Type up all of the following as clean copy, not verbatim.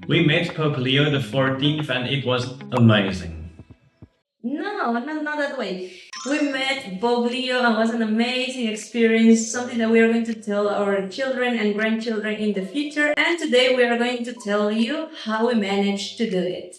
We met Pope Leo the 14th and it was amazing. No, not that way. We met Bob Leo and it was an amazing experience, something that we are going to tell our children and grandchildren in the future. And today we are going to tell you how we managed to do it.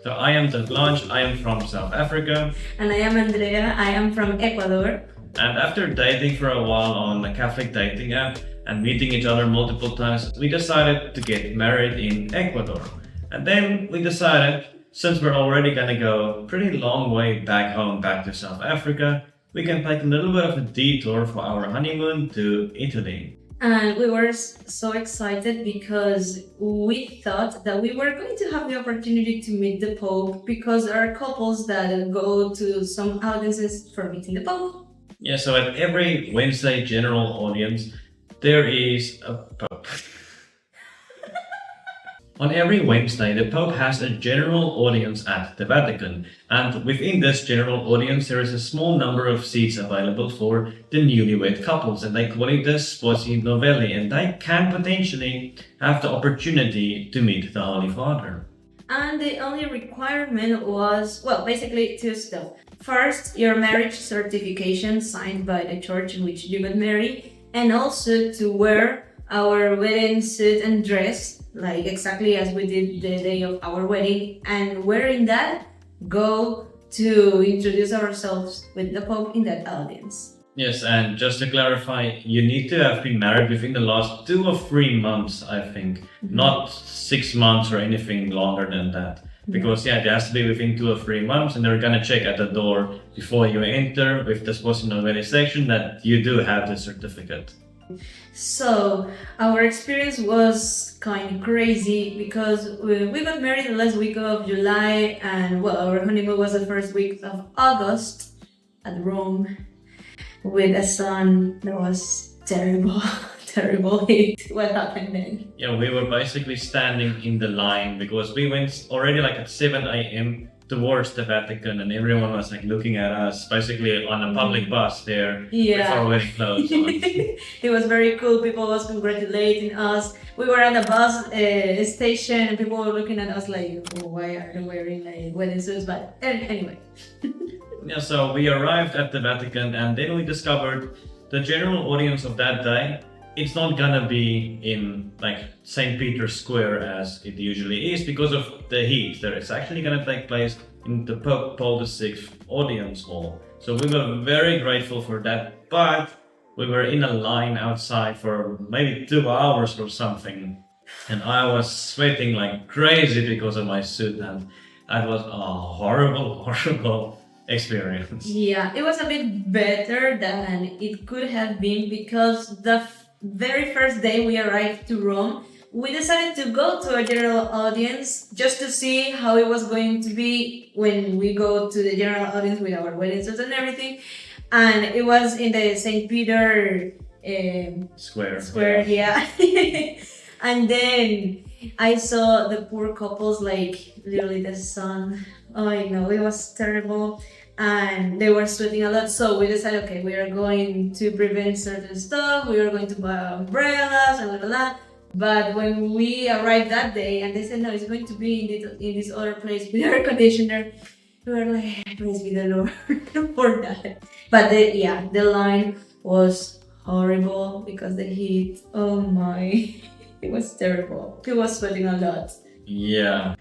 So I am Blanche, I am from South Africa. And I am Andrea, I am from Ecuador. And after dating for a while on a Catholic dating app and meeting each other multiple times, we decided to get married in Ecuador. And then we decided, since we're already gonna go a pretty long way back home, back to South Africa, we can take a little bit of a detour for our honeymoon to Italy. And we were so excited because we thought that we were going to have the opportunity to meet the Pope, because there are couples that go to some audiences for meeting the Pope. Yeah, so at every Wednesday general audience, there is a Pope. On every Wednesday, the Pope has a general audience at the Vatican, and within this general audience, there is a small number of seats available for the newlywed couples, and they call it the Sposi Novelli, and they can potentially have the opportunity to meet the Holy Father. And the only requirement was, well, basically two stuff. First, your marriage certification signed by the church in which you got married, and also to wear our wedding suit and dress, like exactly as we did the day of our wedding, and wearing that, go to introduce ourselves with the Pope in that audience. Yes, and just to clarify, you need to have been married within the last 2 or 3 months, I think, not 6 months or anything longer than that. Because it has to be within 2 or 3 months, and they're gonna check at the door before you enter with the Sposi Novelli section that you do have the certificate. So our experience was kind of crazy because we got married the last week of July, and well, our honeymoon was the first week of August at Rome with a sun that was terrible. Terrible heat. What happened then? Yeah, we were basically standing in the line because we went already like at 7 a.m. towards the Vatican, and everyone was like looking at us basically on a public bus there with our wedding clothes on. It was very cool. People was congratulating us. We were at a bus station and people were looking at us like, oh, why are they wearing like wedding suits? But anyway. Yeah, so we arrived at the Vatican, and then we discovered the general audience of that day. It's not gonna be in like St. Peter's Square as it usually is because of the heat. There it's actually gonna take place in the Pope Paul VI audience hall. So we were very grateful for that, but we were in a line outside for maybe 2 hours or something, and I was sweating like crazy because of my suit, and that was a horrible experience. Yeah, it was a bit better than it could have been because the very first day we arrived to Rome, we decided to go to a general audience just to see how it was going to be when we go to the general audience with our wedding suits and everything. And it was in the St. Peter Square, yeah. And then I saw the poor couples, like literally the sun. Oh, I know, it was terrible. And they were sweating a lot, so we decided, okay, we are going to prevent certain stuff, we are going to buy umbrellas and blah blah blah. But when we arrived that day and they said no, it's going to be in this other place with air conditioner, we were like, praise be the Lord for that. But the line was horrible because the heat, oh my, it was terrible. He was sweating a lot. Yeah.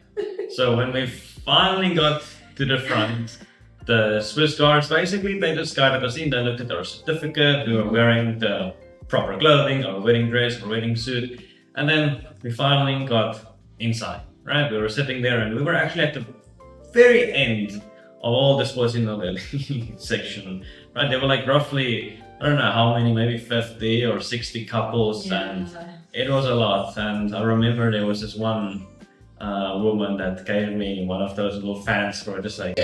So when we finally got to the front, the Swiss guards basically, they just guided us in, they looked at our certificate, we were wearing the proper clothing, our wedding dress, our wedding suit, and then we finally got inside, right? We were sitting there and we were actually at the very end of all the Sposi Novelli section, right? There were like roughly, I don't know how many, maybe 50 or 60 couples, and it was a lot. And I remember there was this one woman that gave me one of those little fans for just like,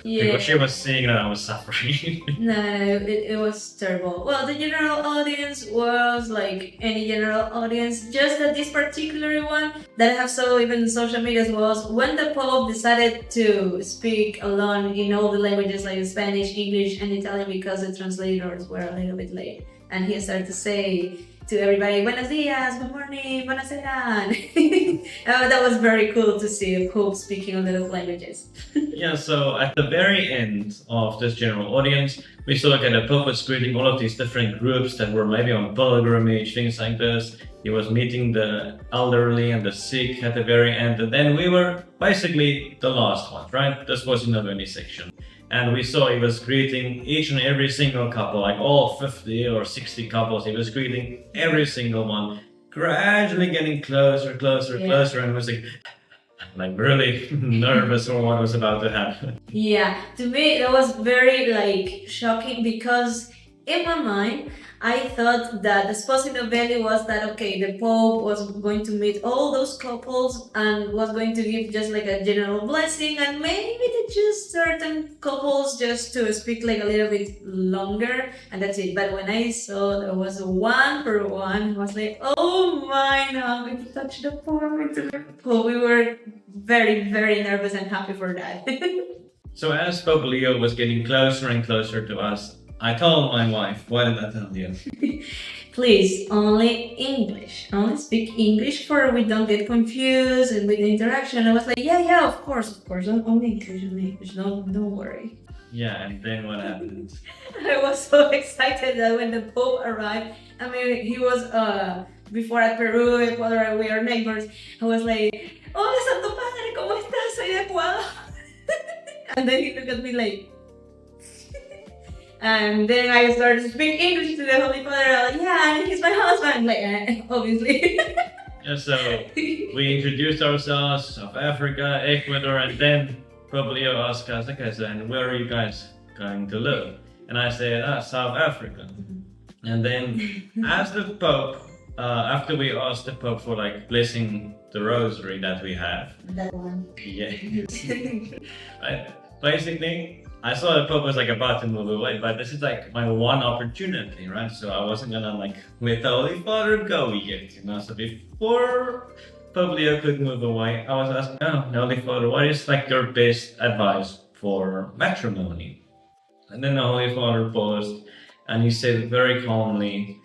because she was seeing that I was suffering. No, it was terrible. Well, the general audience was like any general audience, just that this particular one that I have saw even in social media was when the Pope decided to speak alone in all the languages like Spanish, English, and Italian because the translators were a little bit late. And he started to say to everybody, buenos dias, good morning, buenas tardes. That was very cool to see Pope speaking a lot of languages. Yeah, so at the very end of this general audience, we saw the Pope was greeting all of these different groups that were maybe on pilgrimage, things like this. He was meeting the elderly and the sick at the very end, and then we were basically the last ones, right? This was in the Novelli section. And we saw he was greeting each and every single couple, like all 50 or 60 couples. He was greeting every single one, gradually getting closer, and was like really nervous for what was about to happen. Yeah, to me that was very like shocking because in my mind I thought that the Sposi Novelli was that okay, the Pope was going to meet all those couples and was going to give just like a general blessing and maybe to just certain couples just to speak like a little bit longer and that's it. But when I saw there was one per one, I was like, oh my, now I'm going to touch the Pope. We were very, very nervous and happy for that. So as Pope Leo was getting closer and closer to us, I told my wife, what did I tell you? Please, only English. Only speak English for we don't get confused and with the interaction. I was like, yeah, of course. Only English. Don't worry. Yeah, and then what happened? I was so excited that when the Pope arrived, I mean, he was before at Peru, Ecuador, we are neighbors. I was like, hola Santo Padre, ¿cómo estás? Soy de Ecuador. And then he looked at me like, and then I started to speak English to the Holy Father. I was like, yeah, and he's my husband. Like, obviously. Yeah, so we introduced ourselves, South Africa, Ecuador, and then Pope Leo asked us, okay, so and where are you guys going to live? And I said, South Africa. And then as the Pope, after we asked the Pope for like blessing the rosary that we have. That one. Yeah. Right. Basically, I saw the Pope was like about to move away, but this is like my one opportunity, right? So I wasn't gonna like let the Holy Father go yet, you know. So before Pope Leo could move away, I was asking, Holy Father, what is like your best advice for matrimony? And then the Holy Father paused and he said very calmly,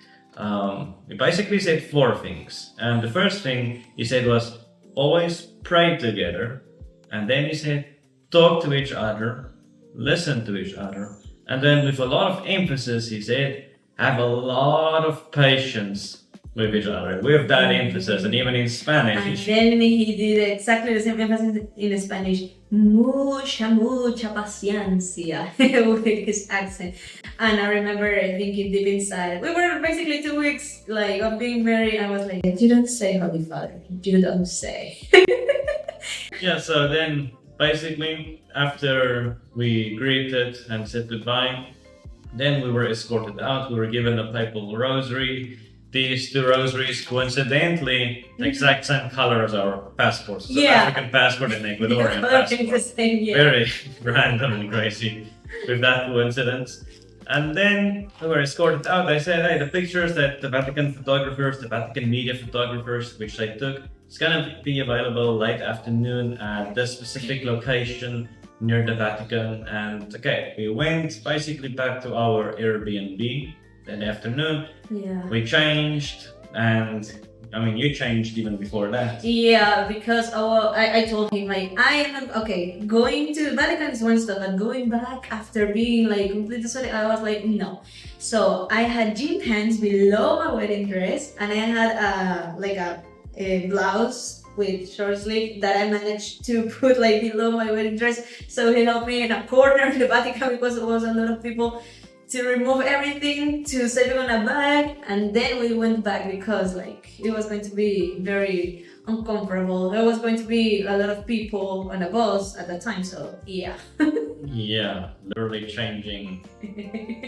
he basically said 4 things. And the first thing he said was always pray together. And then he said talk to each other, listen to each other. And then with a lot of emphasis he said have a lot of patience with each other, with that emphasis, and even in Spanish. And then he did exactly the same emphasis in Spanish. Mucha paciencia with his accent. And I remember thinking deep inside, we were basically 2 weeks like of being married. I was like, you don't say, Holy Father, you don't say. Yeah, so then basically after we greeted and said goodbye, then we were escorted out. We were given a papal rosary. These 2 rosaries, coincidentally, the exact same color as our passports. So African passport and Ecuadorian passport. Very random and crazy with that coincidence. And then we were escorted out. They said, hey, the pictures that the Vatican photographers, the Vatican media photographers, which they took, it's gonna be available late afternoon at this specific location near the Vatican. And okay, we went basically back to our Airbnb that afternoon. Yeah. We changed, and I mean, you changed even before that. Yeah, because I told him like I am okay. Going to Vatican is one step, but going back after being like completely sorry, I was like no. So I had jean pants below my wedding dress, and I had like a blouse with short sleeve that I managed to put like below my wedding dress. So he helped me in a corner in the Vatican because there was a lot of people, to remove everything, to save it on a bag, and then we went back because like it was going to be very uncomfortable. There was going to be a lot of people on the bus at the time, so yeah. Yeah, literally changing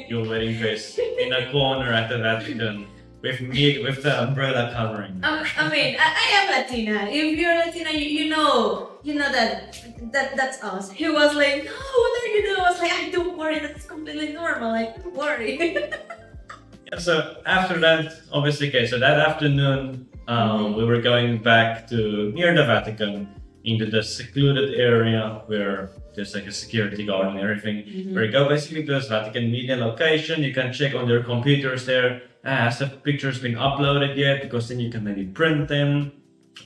your wedding dress in a corner at the Vatican with me with the umbrella covering. I mean, I am Latina. If you're Latina, you know that's us. He was like, no, what are you doing? I was like, don't worry, that's completely normal. Like, don't worry. Yeah, so after that, obviously, okay, so that afternoon, we were going back to near the Vatican into the secluded area where there's like a security guard and everything. Where you go basically to this Vatican media location, you can check on their computers there. has the pictures been uploaded yet? Because then you can maybe print them.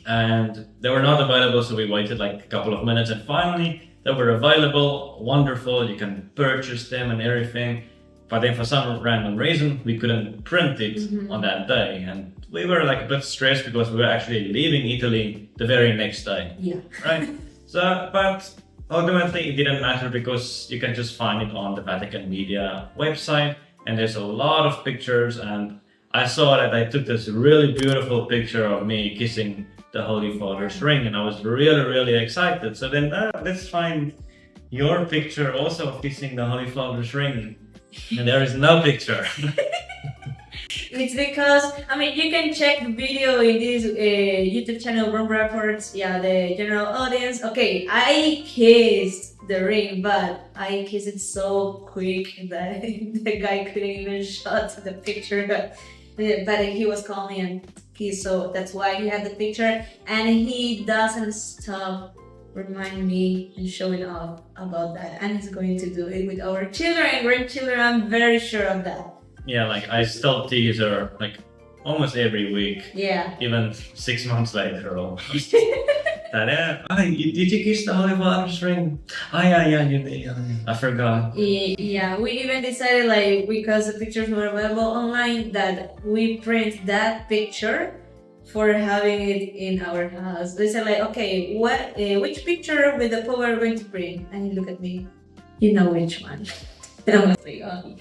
And they were not available, so we waited like a couple of minutes, and finally they were available. Wonderful, you can purchase them and everything. But then for some random reason we couldn't print it on that day, and we were like a bit stressed because we were actually leaving Italy the very next day. Yeah. Right? So, but ultimately it didn't matter because you can just find it on the Vatican Media website, and there's a lot of pictures, and I saw that they took this really beautiful picture of me kissing the Holy Father's ring, and I was really, really excited. So then let's find your picture also of kissing the Holy Father's ring. And there is no picture. It's because, I mean, you can check the video in this YouTube channel, Rome Reports, yeah, the general audience. Okay, I kissed the ring, but I kissed it so quick that the guy couldn't even shot the picture. But he was calling and kissed, so that's why he had the picture. And he doesn't stop remind me and showing off about that, and he's going to do it with our children and grandchildren. I'm very sure of that. Yeah, like I still tease her like almost every week. Yeah. Even 6 months later almost. That, did you kiss the Holy Father's ring? Yeah, you did. I forgot. Yeah, we even decided, like, because the pictures were available online, that we print that picture for having it in our house. They said like, okay, which picture with the Pope are we going to print? And he looked at me, you know which one. And I was like, oh.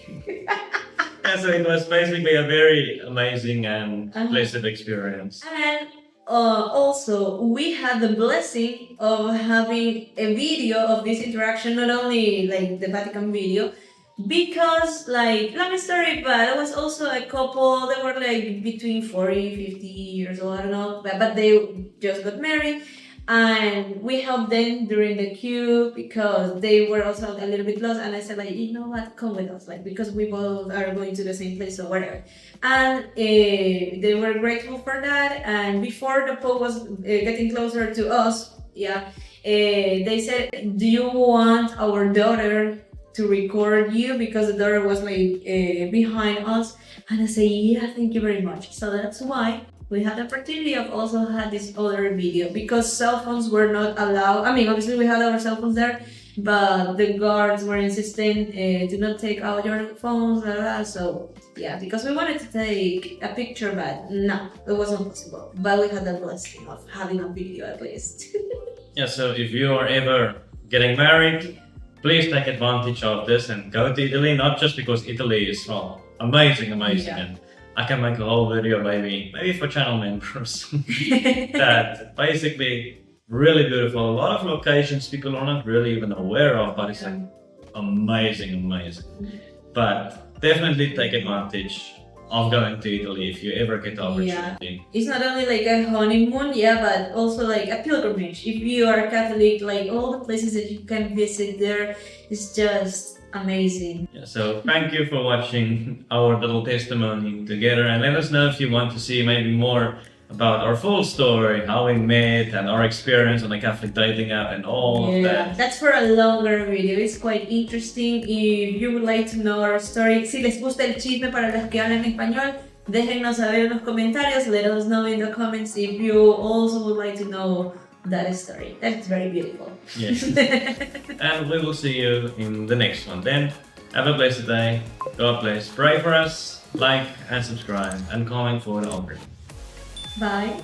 Yeah, so it was basically a very amazing and pleasant experience. And also, we had the blessing of having a video of this interaction, not only like the Vatican video, because, like, long story, but it was also a couple. They were like between 40, 50 years old, I don't know, but they just got married, and we helped them during the queue because they were also a little bit lost. And I said, like, you know what, come with us, like, because we both are going to the same place or whatever. And they were grateful for that. And before the Pope was getting closer to us, they said, do you want our daughter to record you, because the daughter was like behind us? And I say, yeah, thank you very much. So that's why we had the opportunity of also had this other video, because cell phones were not allowed. I mean, obviously we had our cell phones there, but the guards were insisting to not take out your phones, so yeah, because we wanted to take a picture, but no, it wasn't possible. But we had the blessing of having a video at least. Yeah, so if you are ever getting married, please take advantage of this and go to Italy, not just because Italy is amazing, and I can make a whole video maybe for channel members that basically really beautiful, a lot of locations people are not really even aware of, but it's like amazing. But definitely take advantage of going to Italy if you ever get the opportunity. It's not only like a honeymoon, but also like a pilgrimage. If you are Catholic, like all the places that you can visit there is just amazing. Yeah, so thank you for watching our little testimony together, and let us know if you want to see maybe more about our full story, how we met and our experience on the Catholic dating app and all of that. That's for a longer video. It's quite interesting. If you would like to know our story, si les gusta el chisme para los que hablan español, déjennos saber en los comentarios. Let us know in the comments if you also would like to know that story. That's very beautiful. Yes. And we will see you in the next one. Then, have a blessed day. God bless. Pray for us, like and subscribe, and comment for the offering. Bye.